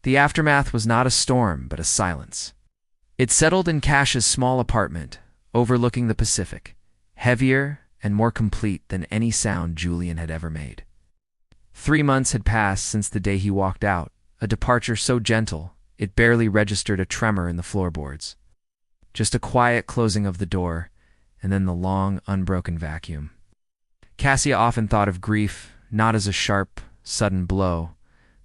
The aftermath was not a storm, but a silence. It settled in Cash's small apartment, overlooking the Pacific, heavier and more complete than any sound Julian had ever made. 3 months had passed since the day he walked out, a departure so gentle it barely registered a tremor in the floorboards. Just a quiet closing of the door, and then the long, unbroken vacuum. Cassia often thought of grief not as a sharp, sudden blow,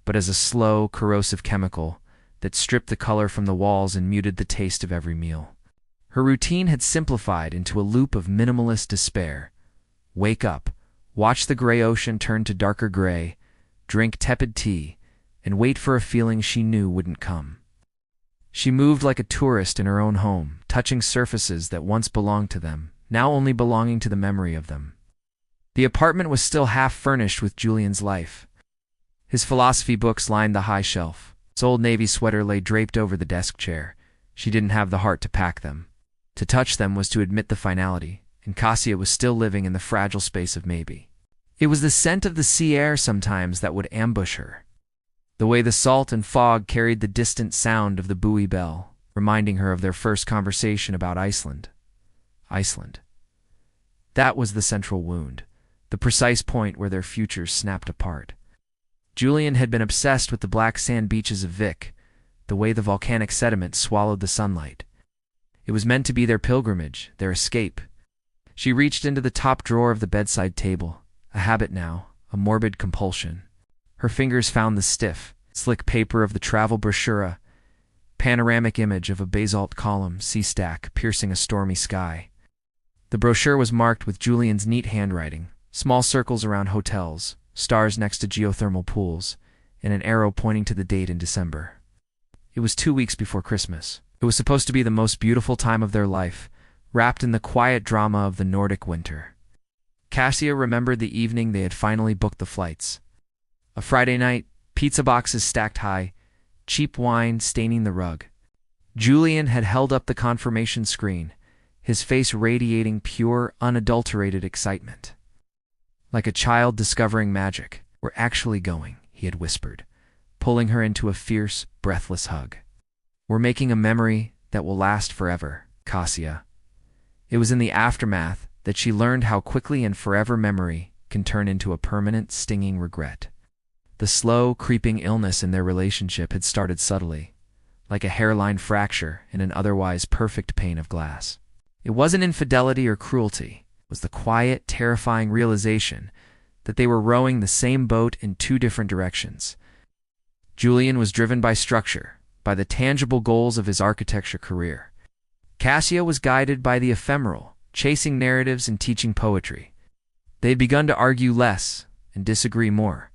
but as a slow, corrosive chemical that stripped the color from the walls and muted the taste of every meal. Her routine had simplified into a loop of minimalist despair. Wake up, watch the gray ocean turn to darker gray, drink tepid tea, and wait for a feeling she knew wouldn't come. She moved like a tourist in her own home, touching surfaces that once belonged to them, now only belonging to the memory of them. The apartment was still half furnished with Julian's life. His philosophy books lined the high shelf. His old navy sweater lay draped over the desk chair. She didn't have the heart to pack them. To touch them was to admit the finality, and Cassia was still living in the fragile space of maybe. It was the scent of the sea air sometimes that would ambush her. The way the salt and fog carried the distant sound of the buoy bell, reminding her of their first conversation about Iceland. Iceland. That was the central wound, the precise point where their futures snapped apart. Julian had been obsessed with the black sand beaches of Vik, the way the volcanic sediment swallowed the sunlight. It was meant to be their pilgrimage, their escape. She reached into the top drawer of the bedside table, a habit now, a morbid compulsion. Her fingers found the stiff, slick paper of the travel brochure, panoramic image of a basalt column, sea stack, piercing a stormy sky. The brochure was marked with Julian's neat handwriting, small circles around hotels, stars next to geothermal pools, and an arrow pointing to the date in December. It was 2 weeks before Christmas. It was supposed to be the most beautiful time of their life, wrapped in the quiet drama of the Nordic winter. Cassia remembered the evening they had finally booked the flights. A Friday night, pizza boxes stacked high, cheap wine staining the rug. Julian had held up the confirmation screen, his face radiating pure, unadulterated excitement. Like a child discovering magic. "We're actually going," he had whispered, pulling her into a fierce, breathless hug. "We're making a memory that will last forever, Cassia." It was in the aftermath that she learned how quickly and forever memory can turn into a permanent, stinging regret. The slow, creeping illness in their relationship had started subtly, like a hairline fracture in an otherwise perfect pane of glass. It wasn't infidelity or cruelty. It was the quiet, terrifying realization that they were rowing the same boat in 2 different directions. Julian was driven by structure, by the tangible goals of his architecture career. Cassia was guided by the ephemeral, chasing narratives and teaching poetry. They had begun to argue less and disagree more.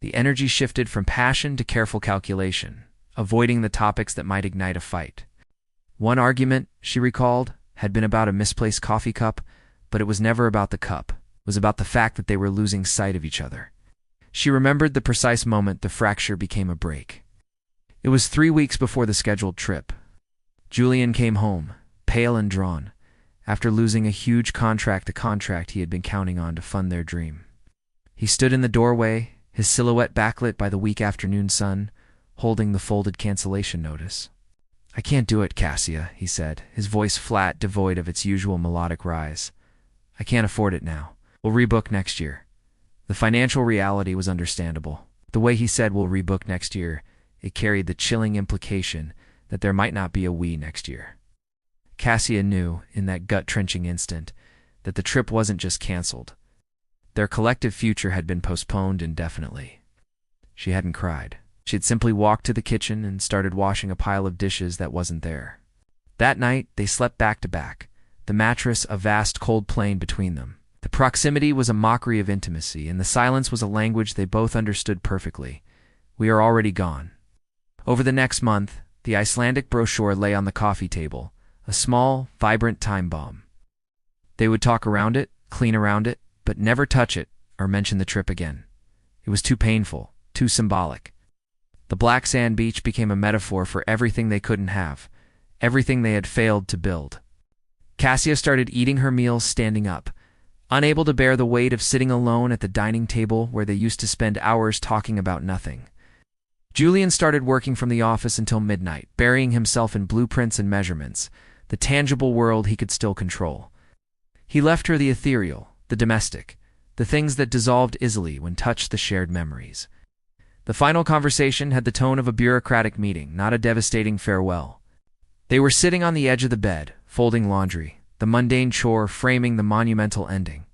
The energy shifted from passion to careful calculation, avoiding the topics that might ignite a fight. One argument, she recalled, had been about a misplaced coffee cup, but it was never about the cup. It was about the fact that they were losing sight of each other. She remembered the precise moment the fracture became a break. It was 3 weeks before the scheduled trip. Julian came home, pale and drawn, after losing a huge contract he had been counting on to fund their dream. He stood in the doorway, his silhouette backlit by the weak afternoon sun, holding the folded cancellation notice. "I can't do it, Cassia," he said, his voice flat, devoid of its usual melodic rise. "I can't afford it now. We'll rebook next year." The financial reality was understandable. The way he said "we'll rebook next year," it carried the chilling implication that there might not be a "we" next year. Cassia knew, in that gut-trenching instant, that the trip wasn't just canceled. Their collective future had been postponed indefinitely. She hadn't cried. She had simply walked to the kitchen and started washing a pile of dishes that wasn't there. That night, they slept back to back, the mattress a vast cold plain between them. The proximity was a mockery of intimacy, and the silence was a language they both understood perfectly. "We are already gone." Over the next month, the Icelandic brochure lay on the coffee table, a small, vibrant time bomb. They would talk around it, clean around it, but never touch it or mention the trip again. It was too painful, too symbolic. The black sand beach became a metaphor for everything they couldn't have, everything they had failed to build. Cassia started eating her meals standing up, unable to bear the weight of sitting alone at the dining table where they used to spend hours talking about nothing. Julian started working from the office until midnight, burying himself in blueprints and measurements, the tangible world he could still control. He left her the ethereal, the domestic, the things that dissolved easily when touched the shared memories. The final conversation had the tone of a bureaucratic meeting, not a devastating farewell. They were sitting on the edge of the bed, folding laundry, the mundane chore framing the monumental ending.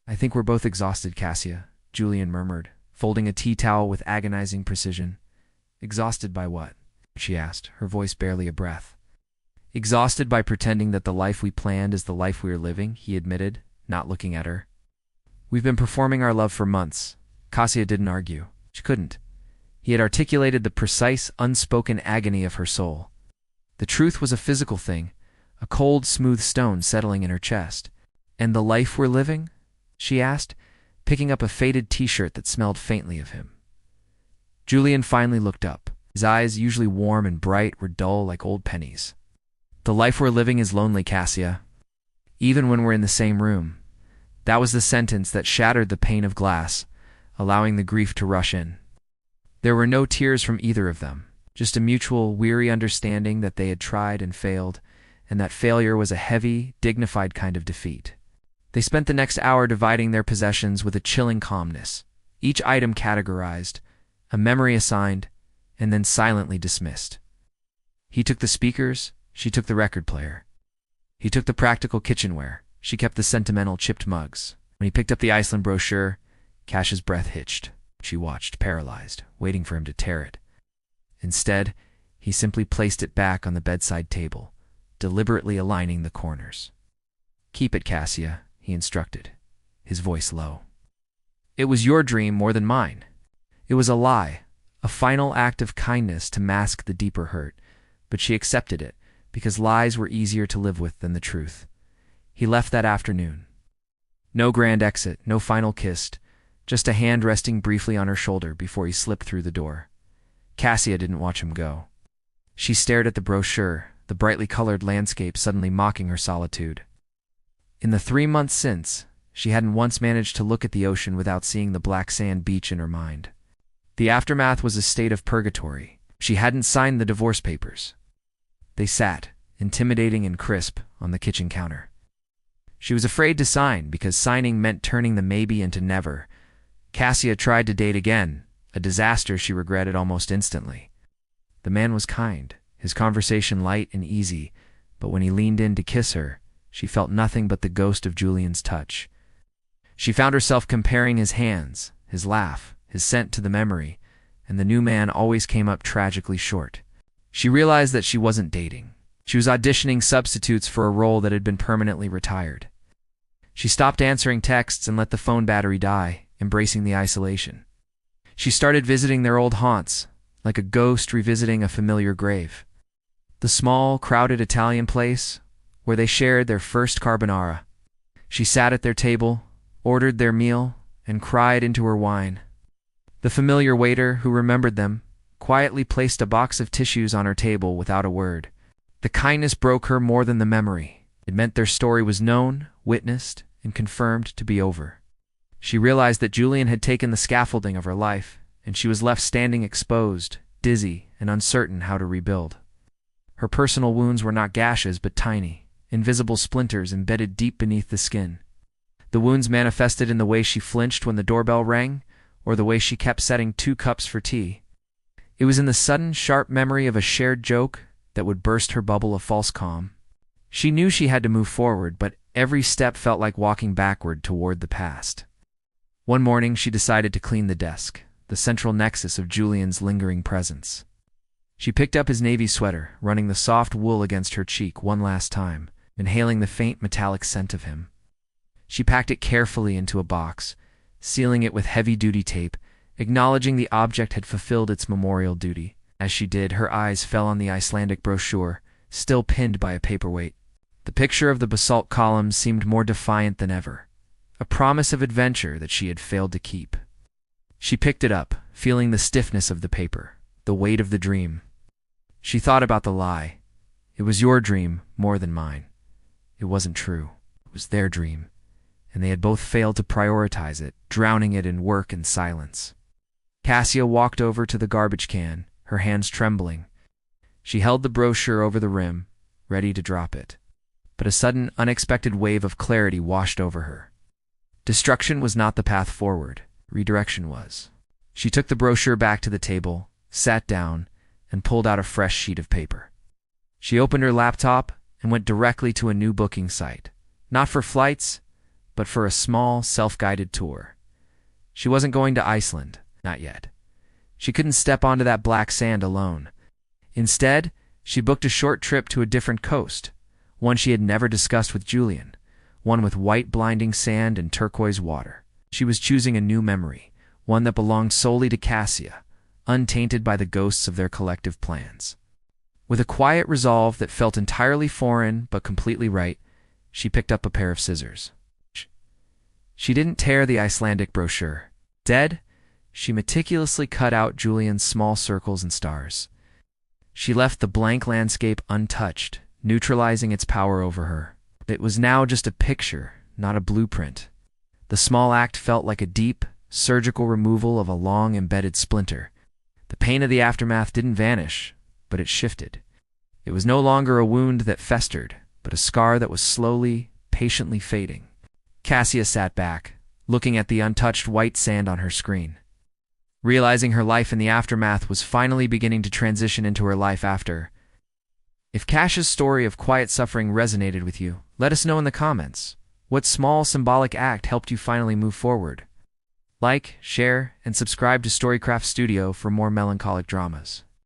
"I think we're both exhausted, Cassia," Julian murmured, folding a tea towel with agonizing precision. "Exhausted by what?" she asked, her voice barely a breath. "Exhausted by pretending that the life we planned is the life we are living," he admitted, not looking at her. "We've been performing our love for months." Cassia didn't argue. She couldn't. He had articulated the precise, unspoken agony of her soul. The truth was a physical thing, a cold, smooth stone settling in her chest. "And the life we're living?" she asked, picking up a faded t-shirt that smelled faintly of him. Julian finally looked up. His eyes, usually warm and bright, were dull like old pennies. "The life we're living is lonely, Cassia. Even when we're in the same room." That was the sentence that shattered the pane of glass, allowing the grief to rush in. There were no tears from either of them, just a mutual, weary understanding that they had tried and failed, and that failure was a heavy, dignified kind of defeat. They spent the next hour dividing their possessions with a chilling calmness, each item categorized, a memory assigned, and then silently dismissed. He took the speakers, she took the record player. He took the practical kitchenware, she kept the sentimental chipped mugs. When he picked up the Iceland brochure, Cash's breath hitched. She watched, paralyzed, waiting for him to tear it. Instead, he simply placed it back on the bedside table, deliberately aligning the corners. "Keep it, Cassia," he instructed, his voice low. "It was your dream more than mine." It was a lie, a final act of kindness to mask the deeper hurt, but she accepted it because lies were easier to live with than the truth. He left that afternoon. No grand exit, no final kiss, just a hand resting briefly on her shoulder before he slipped through the door. Cassia didn't watch him go. She stared at the brochure, the brightly colored landscape suddenly mocking her solitude. In the 3 months since, she hadn't once managed to look at the ocean without seeing the black sand beach in her mind. The aftermath was a state of purgatory. She hadn't signed the divorce papers. They sat, intimidating and crisp, on the kitchen counter. She was afraid to sign because signing meant turning the maybe into never. Cassia tried to date again, a disaster she regretted almost instantly. The man was kind, his conversation light and easy, but when he leaned in to kiss her, she felt nothing but the ghost of Julian's touch. She found herself comparing his hands, his laugh, his scent to the memory, and the new man always came up tragically short. She realized that she wasn't dating. She was auditioning substitutes for a role that had been permanently retired. She stopped answering texts and let the phone battery die, embracing the isolation. She started visiting their old haunts, like a ghost revisiting a familiar grave. The small, crowded Italian place where they shared their first carbonara. She sat at their table, ordered their meal, and cried into her wine. The familiar waiter, who remembered them, quietly placed a box of tissues on her table without a word. The kindness broke her more than the memory. It meant their story was known, witnessed, and confirmed to be over. She realized that Julian had taken the scaffolding of her life, and she was left standing exposed, dizzy, and uncertain how to rebuild. Her personal wounds were not gashes but tiny, invisible splinters embedded deep beneath the skin. The wounds manifested in the way she flinched when the doorbell rang, or the way she kept setting 2 cups for tea. It was in the sudden, sharp memory of a shared joke that would burst her bubble of false calm. She knew she had to move forward, but every step felt like walking backward toward the past. One morning, she decided to clean the desk, the central nexus of Julian's lingering presence. She picked up his navy sweater, running the soft wool against her cheek one last time, inhaling the faint metallic scent of him. She packed it carefully into a box, sealing it with heavy-duty tape, acknowledging the object had fulfilled its memorial duty. As she did, her eyes fell on the Icelandic brochure, still pinned by a paperweight. The picture of the basalt columns seemed more defiant than ever, a promise of adventure that she had failed to keep. She picked it up, feeling the stiffness of the paper, the weight of the dream. She thought about the lie. It was your dream more than mine. It wasn't true. It was their dream, and they had both failed to prioritize it, drowning it in work and silence. Cassia walked over to the garbage can, her hands trembling. She held the brochure over the rim, ready to drop it. But a sudden, unexpected wave of clarity washed over her. Destruction was not the path forward. Redirection was. She took the brochure back to the table, sat down, and pulled out a fresh sheet of paper. She opened her laptop and went directly to a new booking site. Not for flights, but for a small, self-guided tour. She wasn't going to Iceland, not yet. She couldn't step onto that black sand alone. Instead, she booked a short trip to a different coast, one she had never discussed with Julian, one with white blinding sand and turquoise water. She was choosing a new memory, one that belonged solely to Cassia, untainted by the ghosts of their collective plans. With a quiet resolve that felt entirely foreign but completely right, she picked up a pair of scissors. She didn't tear the Icelandic brochure. Instead, she meticulously cut out Julian's small circles and stars. She left the blank landscape untouched, neutralizing its power over her. It was now just a picture, not a blueprint. The small act felt like a deep, surgical removal of a long embedded splinter. The pain of the aftermath didn't vanish, but it shifted. It was no longer a wound that festered, but a scar that was slowly, patiently fading. Cassia sat back, looking at the untouched white sand on her screen. Realizing her life in the aftermath was finally beginning to transition into her life after. If Cassia's story of quiet suffering resonated with you, let us know in the comments. What small symbolic act helped you finally move forward? Like, share, and subscribe to Storycraft Studio for more melancholic dramas.